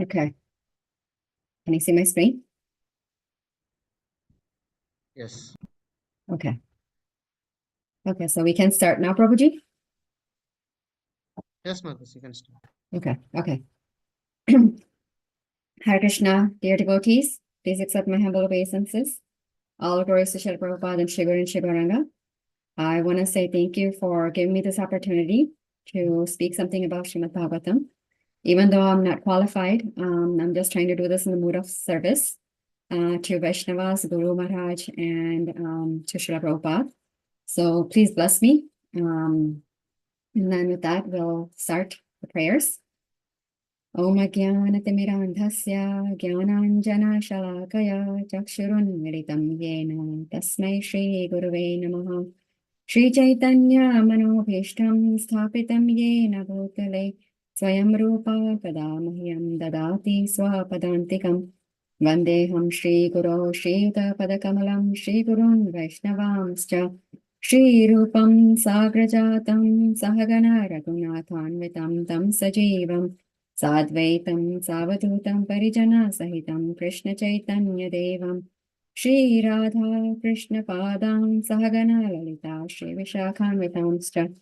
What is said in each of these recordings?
Okay. Can you see my screen? Yes. Okay. Okay, so we can start now, Prabhuji? Yes, Mataji, you can start. Okay, okay. Hare Krishna, dear devotees, please accept my humble obeisances. All glories to Srila Prabhupada and Shri Guru and Shri Gauranga. I want to say thank you for giving me this opportunity to speak something about Srimad Bhagavatam. Even though I'm not qualified, I'm just trying to do this in the mood of service to Vaishnavas, Guru Maharaj, and to Srila Prabhupada. So please bless me. And then with that, we'll start the prayers. Om Ajnanatimidandhasya Jnananjana Shalakaya Chakshurunmilitam Yena Tasmai Shri Gurave Namaha Shri Chaitanya Manobhishtam Sthapitam Yena Bhutale Swayam Rupa Kada Mahyam Dadati Swapadantikam Vandeham Shri Guru Shri Yuta Padakamalam Shri Gurun Vaishnavamscha Shri Rupam Sagrajatam Sahagana Raghunathanvitam Tam Sajivam Sadvaitam Savadutam Parijana Sahitam Krishna Chaitanya Devam Shri Radha Krishna Padam Sahagana Lalita Shri Vishakhanvitamscha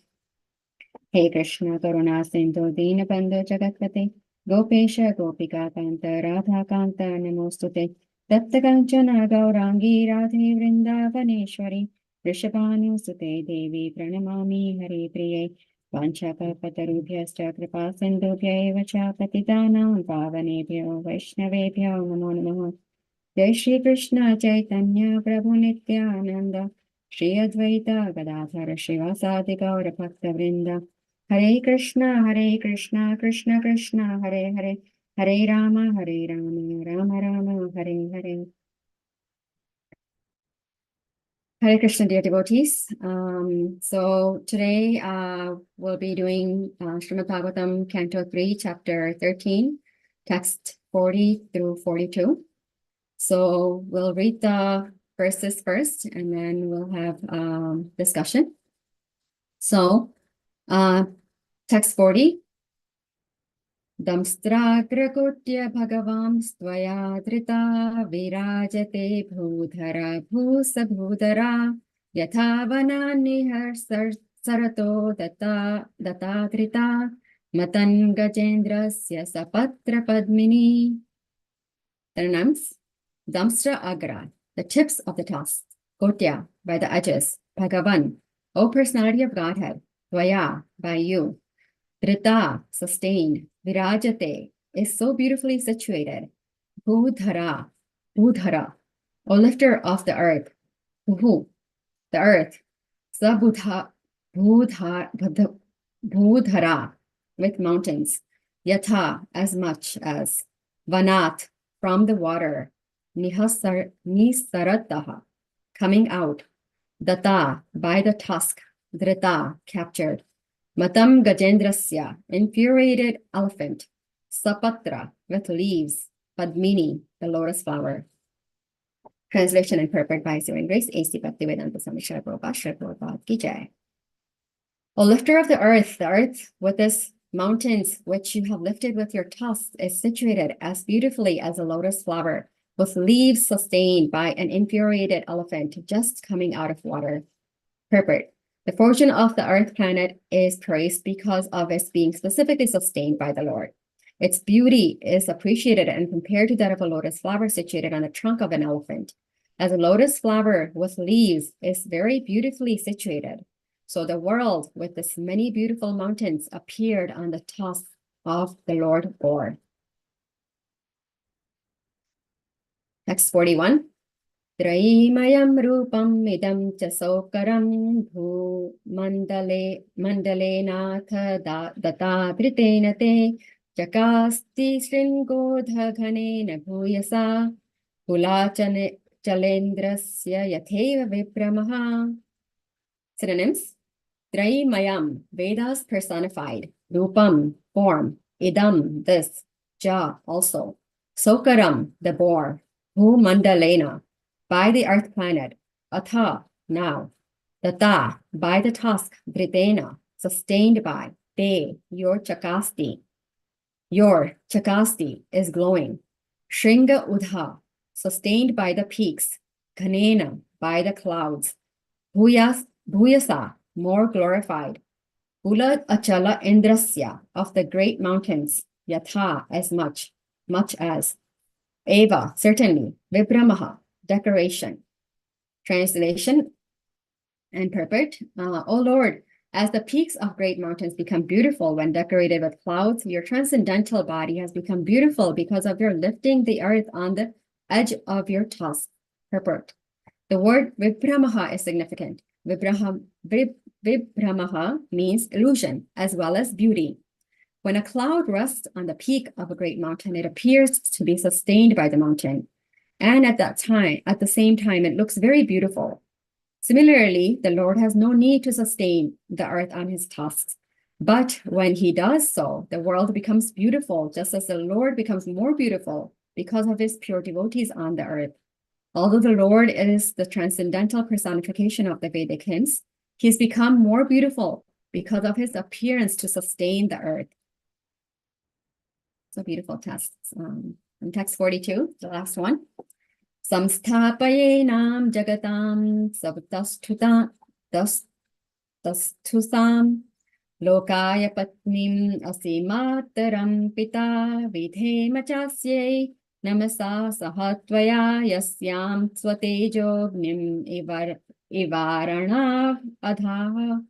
Hey Krishna Karuna Sindhu Deenabandhu Jagatpate Gopesha Gopika Kanta Radha Kanta Namostute Tapta Kanchana Gaurangi Radhe Vrindavaneshwari Rishabhanu Sute Devi Pranamami Hari Priye Vanchakapatarubhyascha Kripa Sindhubhya Eva Cha Patitanam Pavanebhyo Vaishnavebhyo Namo Namaha Jai Shri Krishna Chaitanya Prabhu Nityananda Shri Advaita Gadadhara Shivasadi Gaura Bhakta Vrinda Hare Krishna Krishna Krishna Hare Hare Hare Rama Rama Rama Hare Hare. Hare Krishna, dear devotees. So today we'll be doing Srimad Bhagavatam, Canto 3, Chapter 13, text 40 through 42. So we'll read the verses first, and then we'll have discussion. So text 40. Damstragragotya bhagavam stvaya drita virajate bhudhara bhusabhudhara yatha vananihar sarato data drita matan gajendrasya sapatra padmini. Pranams. Damstra agra, the tips of the tusks. Kotya, by the edges. Bhagavan, O personality of Godhead. Tvaya, by you. Drita, sustained. Virajate, is so beautifully situated. Bhudhara, Bhudhara, O lifter of the earth. Bhu, the earth. Sabudha, Bhudhara, with mountains. Yatha, as much as. Vanat, from the water. Nisarataha, coming out. Data, by the tusk. Drita, captured. Matam gajendrasya, infuriated elephant. Sapatra, with leaves. Padmini, the lotus flower. Translation and purport by His Grace A.C. Bhaktivedanta Swami Srila Prabhupada, Srila Prabhupada Ki Jai. O lifter of the earth with its mountains, which you have lifted with your tusks, is situated as beautifully as a lotus flower, with leaves sustained by an infuriated elephant just coming out of water. Purport. The fortune of the earth planet is praised because of its being specifically sustained by the Lord. Its beauty is appreciated and compared to that of a lotus flower situated on the trunk of an elephant. As a lotus flower with leaves is very beautifully situated, so the world with its many beautiful mountains appeared on the tusk of the Lord God. Text 41. Traimayam rupam idam cha sokaram bhu mandale natha datadritena te chakasti sringodha ghanena bhuyasa kulachane chalendrasya yatheva vipramaha. Synonyms. Traimayam, Vedas personified. Rupam, form. Idam, this. Ja, also. Sokaram, the boar. Bhu mandalena, by the earth planet. Atha, now. Data, by the tusk. Dritena, sustained by. Te, your chakasti. Your Chakasti is glowing. Shringa Udha, sustained by the peaks. Kanena, by the clouds. Bhuyasa, more glorified. Ula Achala Indrasya, of the great mountains. Yatha, as much as. Eva, certainly. Vibramaha, decoration. Translation and purport. O Lord, as the peaks of great mountains become beautiful when decorated with clouds, your transcendental body has become beautiful because of your lifting the earth on the edge of your tusk. Purport. The word Vibramaha is significant. Vibramaha means illusion as well as beauty. When a cloud rests on the peak of a great mountain, it appears to be sustained by the mountain. And at the same time, it looks very beautiful. Similarly, the Lord has no need to sustain the earth on his tusks. But when he does so, the world becomes beautiful, just as the Lord becomes more beautiful because of his pure devotees on the earth. Although the Lord is the transcendental personification of the Vedic hymns, he's become more beautiful because of his appearance to sustain the earth. So beautiful texts. In text 42, the last one. Samsthapayenam jagatam tastusam lokaya patnim asimataram pita vidhema chasye namasa sahatvaya yasyam swatejognim ivaranav adha.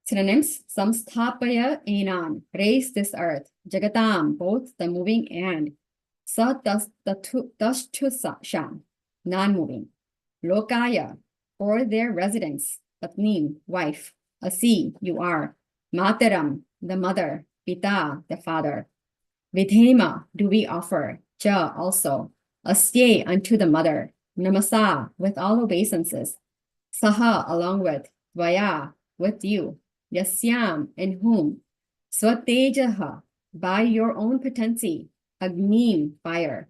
Synonyms: Samsthapaya enam, raise this earth. Jagatam, both the moving and. Satastusam, non-moving. Lokaya, for their residence. Patnim, wife. Asi, you are. Mataram, the mother. Pita, the father. Vidhema, do we offer. Cha, also. Asye, unto the mother. Namasa, with all obeisances. Saha, along with. Vaya, with you. Yasyam, in whom. Swatejaha, by your own potency. Agnim, fire.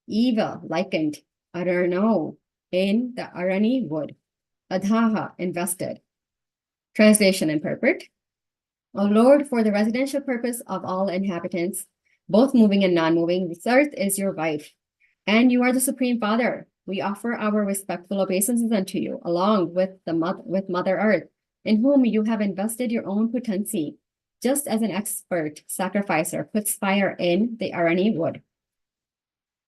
Eva, likened. Arano, in the Arani wood. Adhaha, invested. Translation and purport. O Lord, for the residential purpose of all inhabitants, both moving and non-moving, this earth is your wife, and you are the Supreme Father. We offer our respectful obeisances unto you, along with Mother Earth, in whom you have invested your own potency, just as an expert sacrificer puts fire in the Arani wood.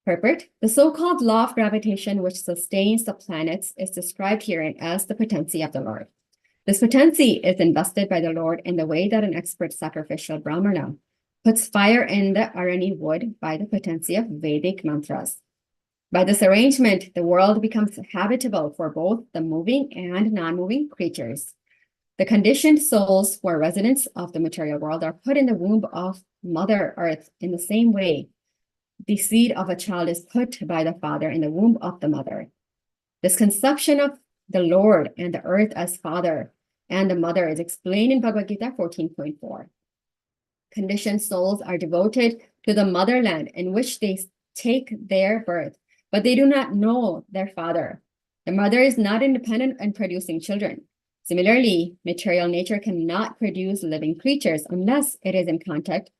Purport. The so-called law of gravitation which sustains the planets is described herein as the potency of the Lord. This potency is invested by the Lord in the way that an expert sacrificial Brahmana puts fire in the Arani wood by the potency of Vedic mantras. By this arrangement, the world becomes habitable for both the moving and non-moving creatures. The conditioned souls who are residents of the material world are put in the womb of Mother Earth in the same way the seed of a child is put by the father in the womb of the mother. This conception of the Lord and the earth as father and the mother is explained in Bhagavad Gita 14.4. Conditioned souls are devoted to the motherland in which they take their birth, but they do not know their father. The mother is not independent in producing children. Similarly, material nature cannot produce living creatures unless in contact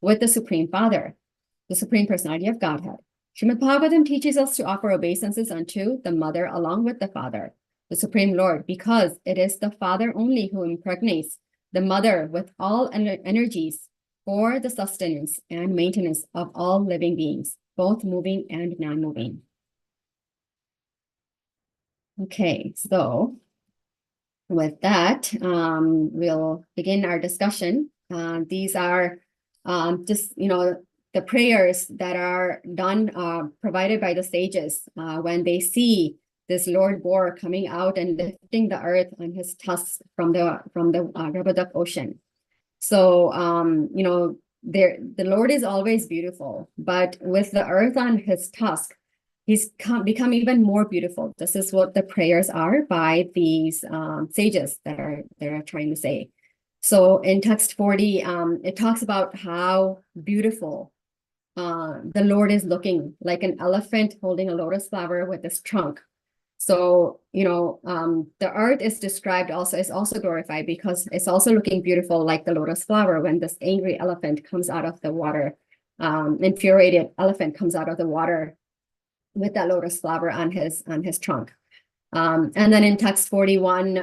with the Supreme Father, the Supreme Personality of Godhead. Srimad Bhagavatam teaches us to offer obeisances unto the mother along with the father, the Supreme Lord, because it is the father only who impregnates the mother with all energies for the sustenance and maintenance of all living beings, both moving and non-moving. Okay, so with that, we'll begin our discussion. These are just, the prayers that are done, provided by the sages when they see this Lord Boar coming out and lifting the earth on his tusks from the Rabadak Ocean. So, the Lord is always beautiful, but with the earth on his tusk, he's become even more beautiful. This is what the prayers are by these sages that are trying to say. So in text 40, it talks about how beautiful the Lord is looking, like an elephant holding a lotus flower with its trunk. So, the earth is described also, is also glorified because it's also looking beautiful like the lotus flower when this angry elephant comes out of the water, infuriated elephant comes out of the water with that lotus flower on his trunk. And then in text 41,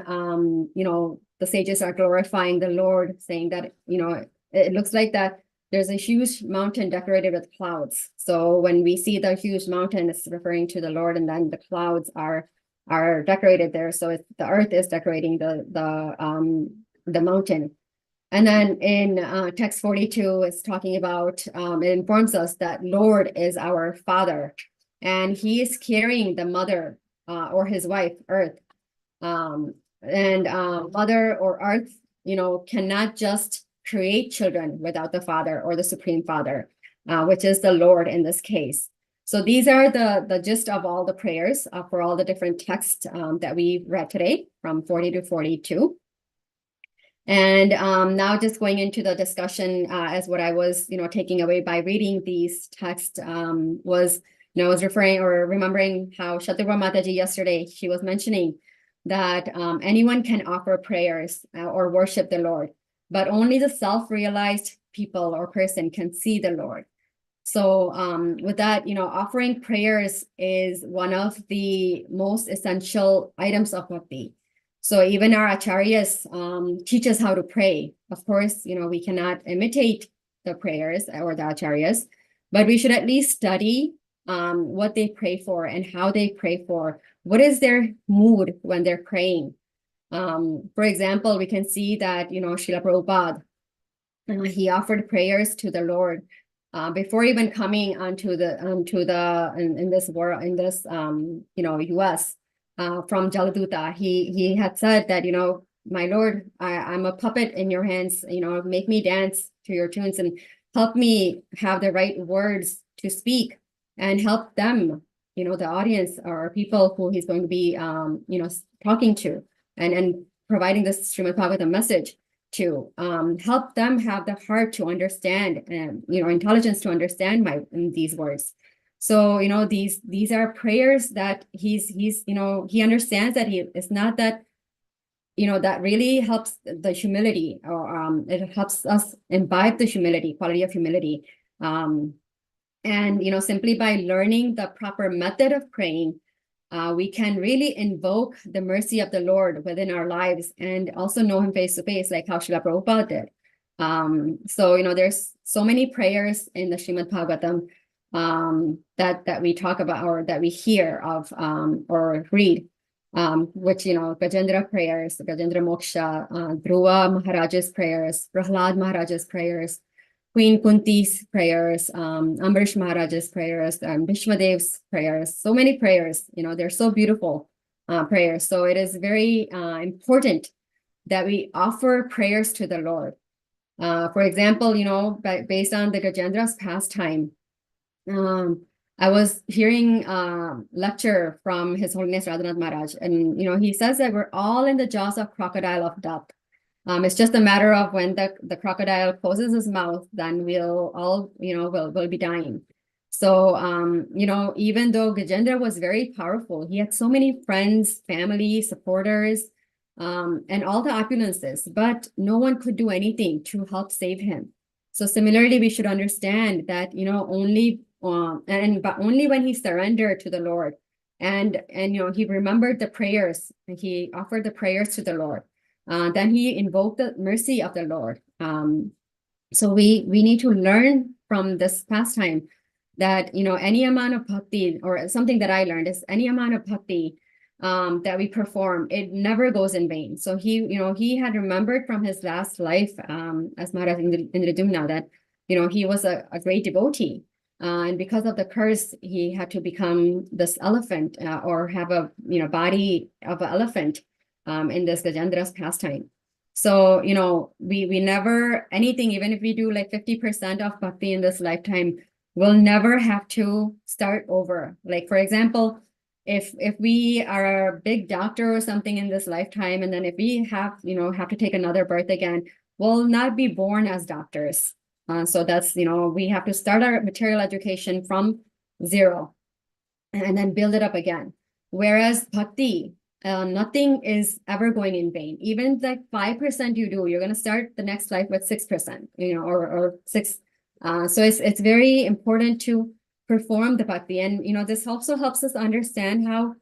the sages are glorifying the Lord, saying that, it looks like that there's a huge mountain decorated with clouds. So when we see the huge mountain, it's referring to the Lord, and then the clouds are decorated there. So the earth is decorating the mountain. And then in text 42, it's talking about, it informs us that Lord is our Father, and he is carrying the mother or his wife, Earth. Mother or Earth, cannot just create children without the Father or the Supreme Father, which is the Lord in this case. So these are the gist of all the prayers for all the different texts that we read today from 40 to 42. And now just going into the discussion as what I was, taking away by reading these texts was, I was referring or remembering how Shatruva Mataji yesterday, she was mentioning that anyone can offer prayers or worship the Lord, but only the self-realized people or person can see the Lord. So with that, offering prayers is one of the most essential items of bhakti. So even our acharyas teach us how to pray. Of course, we cannot imitate the prayers or the acharyas, but we should at least study what they pray for and how they pray for. What is their mood when they're praying? For example, we can see that, Srila Prabhupada, he offered prayers to the Lord before even coming onto in this world, in this, US. From Jaladuta, he had said that, my Lord, I'm a puppet in your hands, make me dance to your tunes and help me have the right words to speak and help them, the audience or people who he's going to be, talking to and providing this Srimad Bhagavatam message to help them have the heart to understand and, intelligence to understand these words. So, these are prayers that he's he understands that it's not that, that really helps the humility or it helps us imbibe the humility, quality of humility. And, simply by learning the proper method of praying, we can really invoke the mercy of the Lord within our lives and also know him face to face, like how Srila Prabhupada did. So, there's so many prayers in the Srimad Bhagavatam that we talk about or that we hear of or read, which, Gajendra prayers, Gajendra Moksha, Dhruva Maharaj's prayers, Prahlad Maharaj's prayers, Queen Kunti's prayers, Ambarish Maharaj's prayers, Vishwadev's prayers, so many prayers, they're so beautiful prayers. So it is very important that we offer prayers to the Lord. For example, based on the Gajendra's pastime, I was hearing a lecture from His Holiness Radhanath Maharaj, and he says that we're all in the jaws of crocodile of death. It's just a matter of when the crocodile closes his mouth, then we'll all, we'll be dying. So, even though Gajendra was very powerful, he had so many friends, family, supporters, and all the opulences, but no one could do anything to help save him. So similarly, we should understand that, only but only when he surrendered to the Lord and he remembered the prayers and he offered the prayers to the Lord, then he invoked the mercy of the Lord. So we need to learn from this pastime that, any amount of bhakti, or something that I learned is any amount of bhakti that we perform, it never goes in vain. So he had remembered from his last life as Maharaj Indradumna that, he was a great devotee. And because of the curse, he had to become this elephant or have a, body of an elephant in this Gajendra's pastime. So, we never, anything, even if we do like 50% of bhakti in this lifetime, we'll never have to start over. Like, for example, if we are a big doctor or something in this lifetime, and then if we have to take another birth again, we'll not be born as doctors. So that's, we have to start our material education from zero and then build it up again. Whereas bhakti, nothing is ever going in vain. Even like 5% you do, you're going to start the next life with 6%, or 6. So it's very important to perform the bhakti. And, this also helps us understand how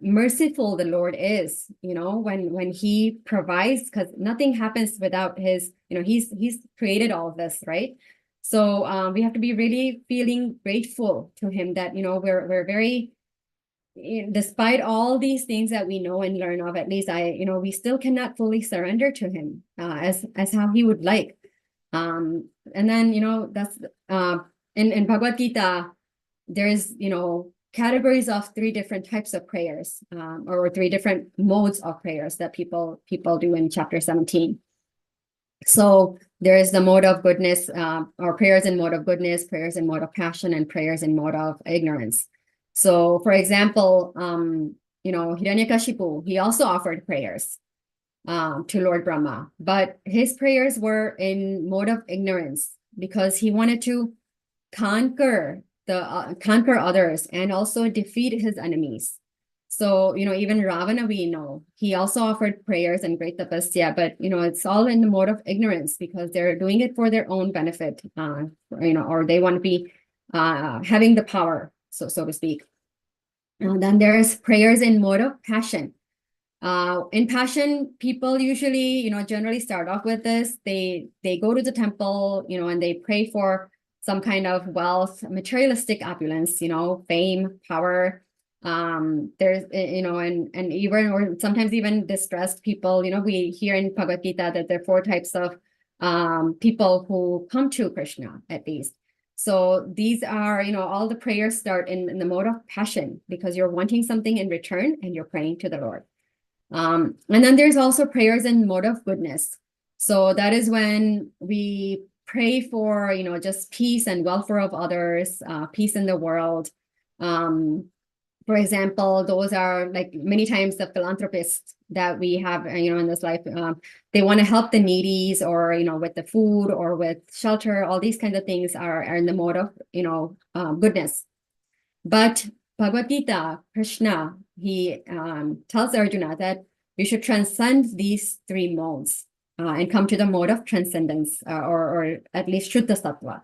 merciful the Lord is, when he provides, because nothing happens without his, he's created all of this, right? So we have to be really feeling grateful to him that, we're very, despite all these things that we know and learn of, at least we still cannot fully surrender to him as how he would like. And then, that's in Bhagavad Gita, there's, categories of 3 different types of prayers, or 3 different modes of prayers that people do in chapter 17. So there is the mode of goodness, or prayers in mode of goodness, prayers in mode of passion, and prayers in mode of ignorance. So, for example, Hiranyakashipu, he also offered prayers to Lord Brahma, but his prayers were in mode of ignorance because he wanted to conquer others and also defeat his enemies. So, even Ravana, we know, he also offered prayers and great tapasya, but, it's all in the mode of ignorance because they're doing it for their own benefit, or they want to be having the power, so to speak. And then there's prayers in mode of passion. In passion, people usually, generally start off with this. They go to the temple, and they pray for some kind of wealth, materialistic opulence, fame, power. There's, and even, or sometimes even distressed people, we hear in Bhagavad Gita that there are 4 types of people who come to Krishna, at least. So these are, all the prayers start in the mode of passion because you're wanting something in return and you're praying to the Lord. And then there's also prayers in mode of goodness. So that is when we pray for, just peace and welfare of others, peace in the world. For example, those are like many times the philanthropists that we have, in this life. They want to help the needies, or, with the food or with shelter. All these kinds of things are in the mode of, goodness. But Bhagavad Gita, Krishna, he tells Arjuna that you should transcend these 3 modes and come to the mode of transcendence, or at least Shuddha Sattva.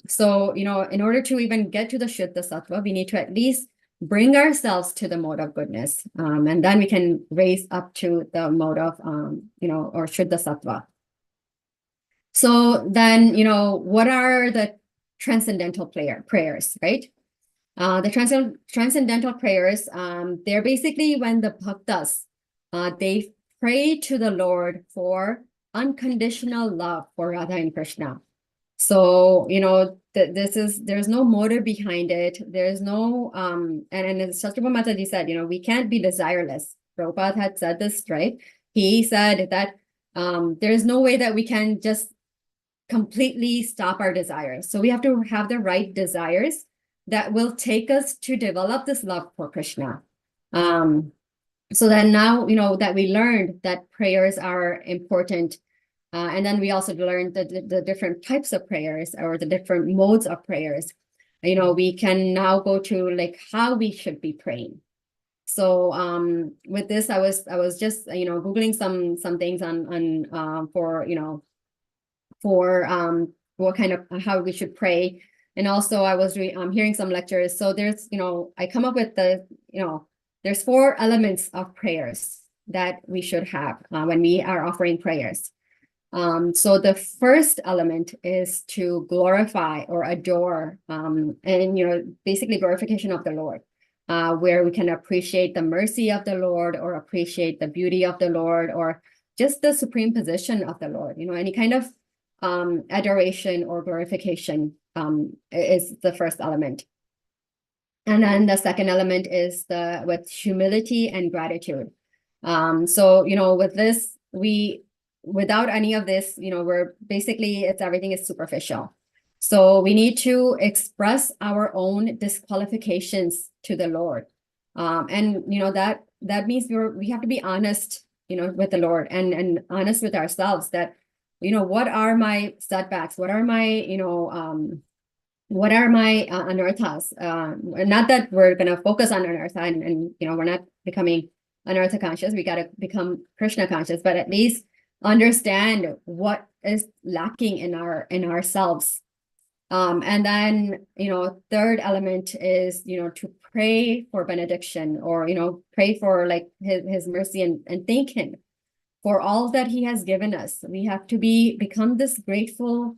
So, in order to even get to the Shuddha Sattva, we need to at least bring ourselves to the mode of goodness. And then we can raise up to the mode of, or Shuddha Sattva. So then, what are the transcendental prayers, right? The transcendental prayers, they're basically when the bhaktas, they pray to the Lord for unconditional love for Radha and Krishna. So, there's no motive behind it. There's no, and as Shastrabha Mataji said, we can't be desireless. Prabhupada had said this, right? He said that there's no way that we can just completely stop our desires. So we have to have the right desires that will take us to develop this love for Krishna. So then now, that we learned that prayers are important. And then we also learned the different types of prayers, or the different modes of prayers. We can now go to like how we should be praying. So with this, I was just, Googling some things on for what kind of, how we should pray. And also I was hearing some lectures. So there's, I come up with there's 4 elements of prayers that we should have when we are offering prayers. So the first element is to glorify or adore, and, basically glorification of the Lord, where we can appreciate the mercy of the Lord, or appreciate the beauty of the Lord, or just the supreme position of the Lord, any kind of adoration or glorification is the first element. And then the second element is with humility and gratitude. So, with this, without any of this, we're basically, everything is superficial. So we need to express our own disqualifications to the Lord. And, that means we have to be honest, with the Lord, and honest with ourselves that, what are my setbacks? What are my, what are my anarthas? Not that we're going to focus on anartha and we're not becoming anartha conscious. We got to become Krishna conscious, but at least understand what is lacking in ourselves. And then, third element is, to pray for benediction, or, pray for like his mercy, and thank him for all that he has given us. We have to become this grateful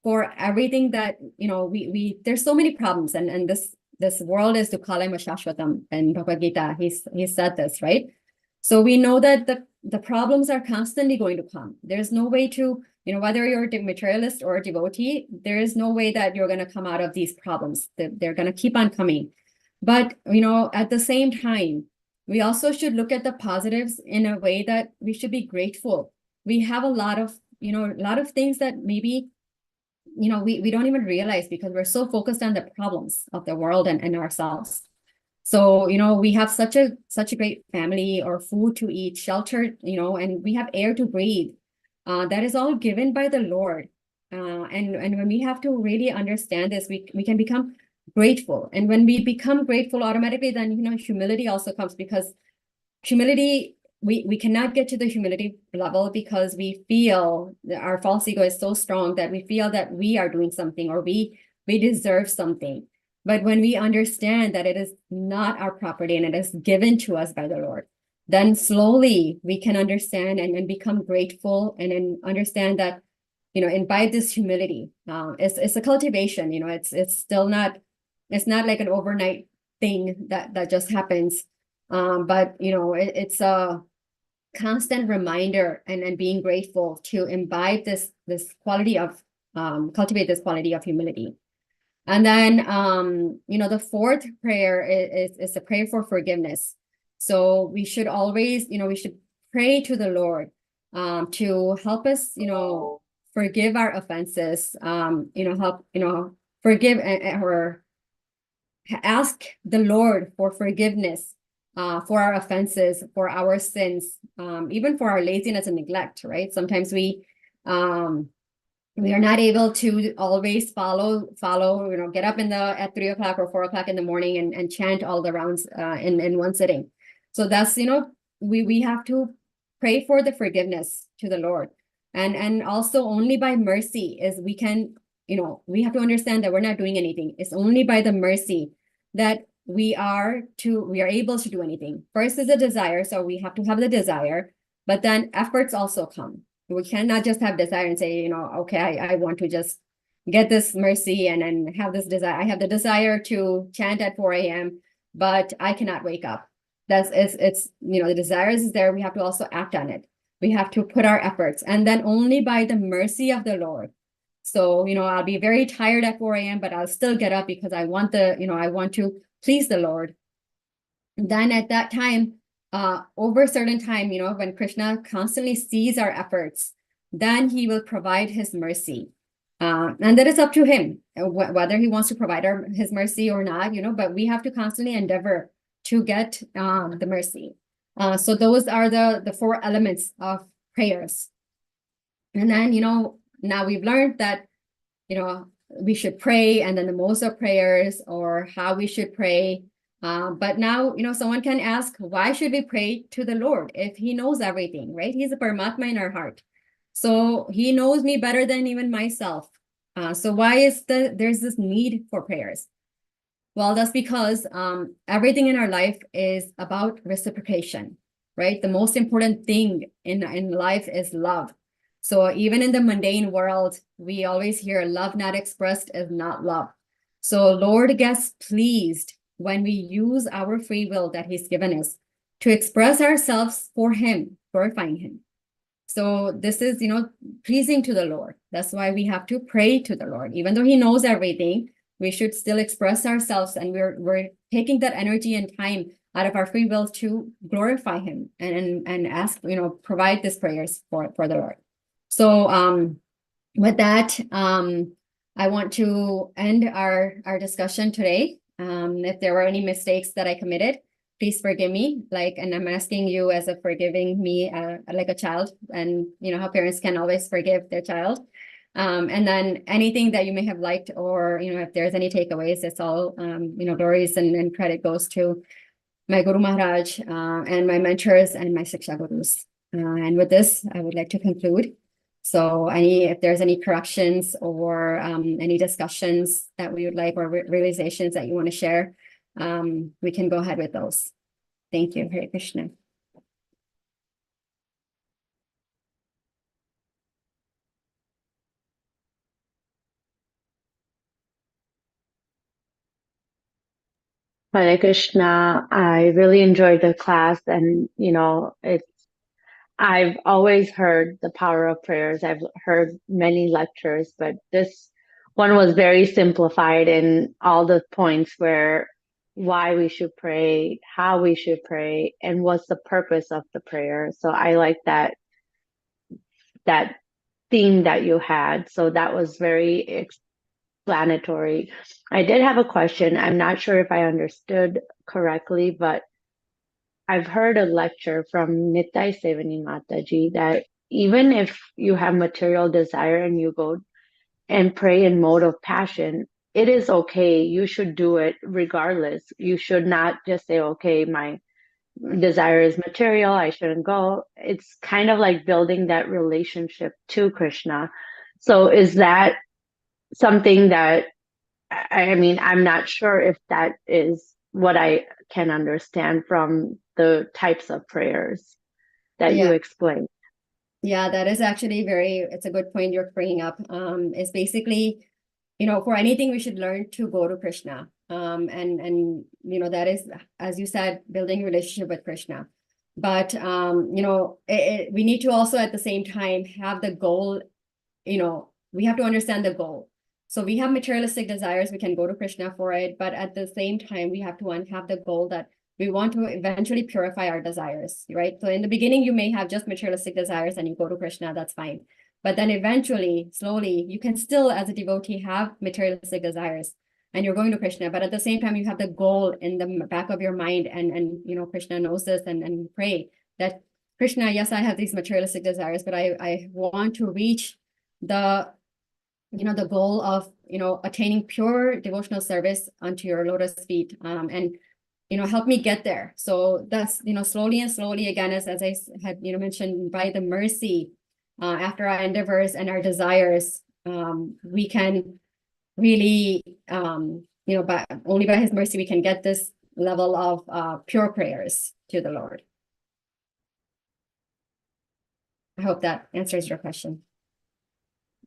for everything that, we there's so many problems, and this world is Dukhalaya Shashvatam, and Bhagavad Gita, he said this, right? So we know that the problems are constantly going to come. There's no way to, whether you're a materialist or a devotee, there is no way that you're going to come out of these problems. They're going to keep on coming. But, at the same time, we also should look at the positives in a way that we should be grateful. We have a lot of things that maybe, we don't even realize because we're so focused on the problems of the world and ourselves. So, we have such a great family, or food to eat, shelter, and we have air to breathe. That is all given by the Lord. And when we have to really understand this, we can become grateful. And when we become grateful, automatically then, humility also comes, because humility, we cannot get to the humility level because we feel that our false ego is so strong that we feel that we are doing something, or we deserve something. But when we understand that it is not our property and it is given to us by the Lord, then slowly we can understand and become grateful, and then understand that, imbibe this humility. It's a cultivation, it's still not, it's not like an overnight thing that just happens. But it's a constant reminder, and being grateful to imbibe this quality of cultivate this quality of humility. And then the fourth prayer is a prayer for forgiveness. So we should always, we should pray to the Lord to help us, forgive our offenses, help, forgive, or ask the Lord for forgiveness for our offenses, for our sins, even for our laziness and neglect, right? Sometimes we are not able to always follow, get up at 3 o'clock or 4 o'clock in the morning and chant all the rounds in one sitting. So that's, we have to pray for the forgiveness to the Lord. And also only by mercy is we can, we have to understand that we're not doing anything. It's only by the mercy that we are able to do anything. First is a desire. So we have to have the desire, but then efforts also come. We cannot just have desire and say, okay, I want to just get this mercy and then have this desire. I have the desire to chant at 4 a.m., but I cannot wake up. It's the desire is there. We have to also act on it. We have to put our efforts, and then only by the mercy of the Lord. So, I'll be very tired at 4 a.m., but I'll still get up because I want I want to please the Lord. And then at that time, over a certain time, when Krishna constantly sees our efforts, then he will provide his mercy. And that is up to him, whether he wants to provide his mercy or not, but we have to constantly endeavor to get the mercy. So those are the 4 elements of prayers. And then, now we've learned that, we should pray, and then the modes of prayers, or how we should pray. But now, someone can ask, why should we pray to the Lord if he knows everything, right? He's a Paramatma in our heart. So he knows me better than even myself. So why is there's this need for prayers? Well, that's because everything in our life is about reciprocation, right? The most important thing in life is love. So even in the mundane world, we always hear love not expressed is not love. So Lord gets pleased when we use our free will that he's given us to express ourselves for him, glorifying him. So this is, pleasing to the Lord. That's why we have to pray to the Lord. Even though he knows everything, we should still express ourselves, and we're taking that energy and time out of our free will to glorify him and ask, provide these prayers for the Lord. So with that, I want to end our discussion today. If there were any mistakes that I committed, please forgive me. And I'm asking you as a forgiving me like a child, and how parents can always forgive their child. And then anything that you may have liked, or if there's any takeaways, it's all glories and credit goes to my Guru Maharaj and my mentors and my Siksha Gurus. And with this, I would like to conclude. So if there's any corrections or any discussions that we would like, or realizations that you want to share, we can go ahead with those. Thank you. Hare Krishna. Hare Krishna. I really enjoyed the class, and I've always heard the power of prayers. I've heard many lectures, but this one was very simplified in all the points where why we should pray, how we should pray, and what's the purpose of the prayer. So I like that theme that you had. So that was very explanatory. I did have a question. I'm not sure if I understood correctly, but I've heard a lecture from Nittai Sevani Mataji that even if you have material desire and you go and pray in mode of passion, it is okay. You should do it regardless. You should not just say, okay, my desire is material, I shouldn't go. It's kind of like building that relationship to Krishna. So is that something that, I mean, I'm not sure if that is what I can understand from the types of prayers that you Yeah. explained. Yeah, that is actually it's a good point you're bringing up. It's basically, for anything we should learn to go to Krishna. And that is, as you said, building relationship with Krishna. But we need to also at the same time have the goal, we have to understand the goal. So we have materialistic desires, we can go to Krishna for it, but at the same time, we have to have the goal that we want to eventually purify our desires, right? So in the beginning, you may have just materialistic desires and you go to Krishna, that's fine. But then eventually, slowly, you can still, as a devotee, have materialistic desires and you're going to Krishna. But at the same time, you have the goal in the back of your mind, and Krishna knows this, and pray that Krishna, yes, I have these materialistic desires, but I want to reach the goal of attaining pure devotional service unto your lotus feet, and help me get there. So that's slowly and slowly, again, as I had mentioned, by the mercy, after our endeavors and our desires, we can really only by his mercy we can get this level of pure prayers to the Lord. I hope that answers your question.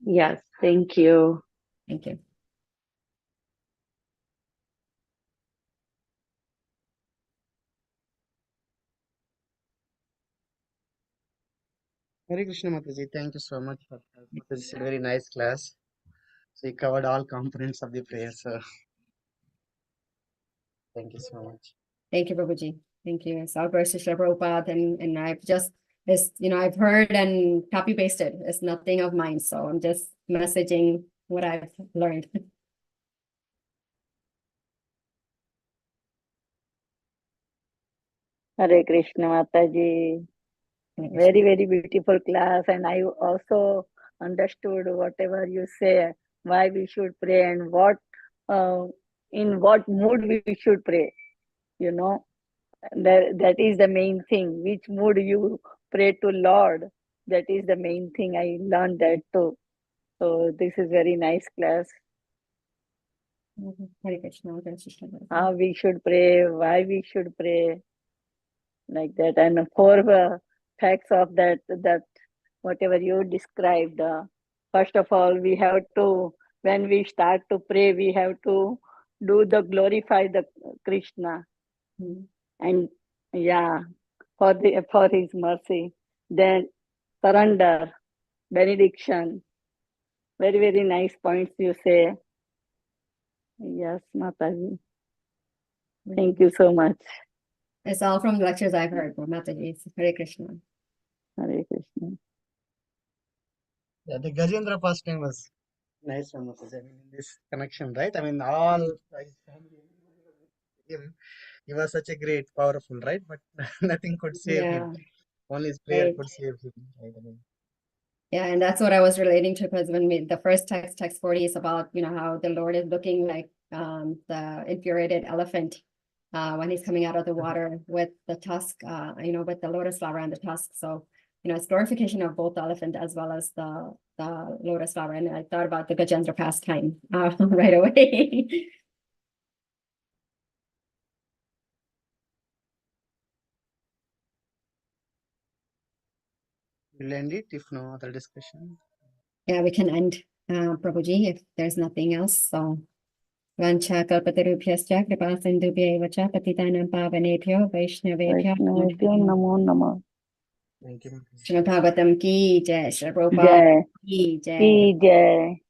Yes, thank you. Thank you. Hare Krishna Mataji, thank you so much for that. This is a very nice class. So you covered all components of the prayer, so thank you so much. Thank you, Prabhuji. Thank you. It's all praise to Srila Prabhupada, and I've just I've heard and copy pasted. It's nothing of mine, so I'm just messaging what I've learned. Hare Krishna Mataji. Very, very beautiful class. And I also understood whatever you say, why we should pray and in what mood we should pray. That is the main thing. Which mood you pray to Lord, that is the main thing. I learned that too. So this is very nice class. Hare Krishna, Hare Krishna. How we should pray, why we should pray, like that. And four facts of that whatever you described. First of all, we have to, when we start to pray, we have to glorify the Krishna. And yeah, for his mercy. Then surrender, benediction. Very, very nice points you say. Yes, Mataji. Thank you so much. It's all from lectures I've heard from Mataji. Hare Krishna. Hare Krishna. Yeah, the Gajendra past time was nice one, Mataji. I mean, in this connection, right? I mean, all his family, him, he was such a great, powerful, right? But nothing could save him. Yeah. Only his prayer Right. could save him, right? I mean, Yeah, and that's what I was relating to, because the first text 40 is about, how the Lord is looking like the infuriated elephant when he's coming out of the water with the tusk, with the lotus flower and the tusk. So, it's glorification of both the elephant as well as the lotus flower. And I thought about the Gajendra pastime right away. We'll end it if no other discussion. Yeah, we can end, Prabhuji, if there's nothing else. So, Vancha kalpatarubhyascha kripa sindhubhya vacha patitanam pavanebhyo vaishnavebhyo Vaishnavebhyo namo namah. Thank you. Srimad Bhagavatam ki jai, Srila Prabhupada Jai ki jai. ki jai.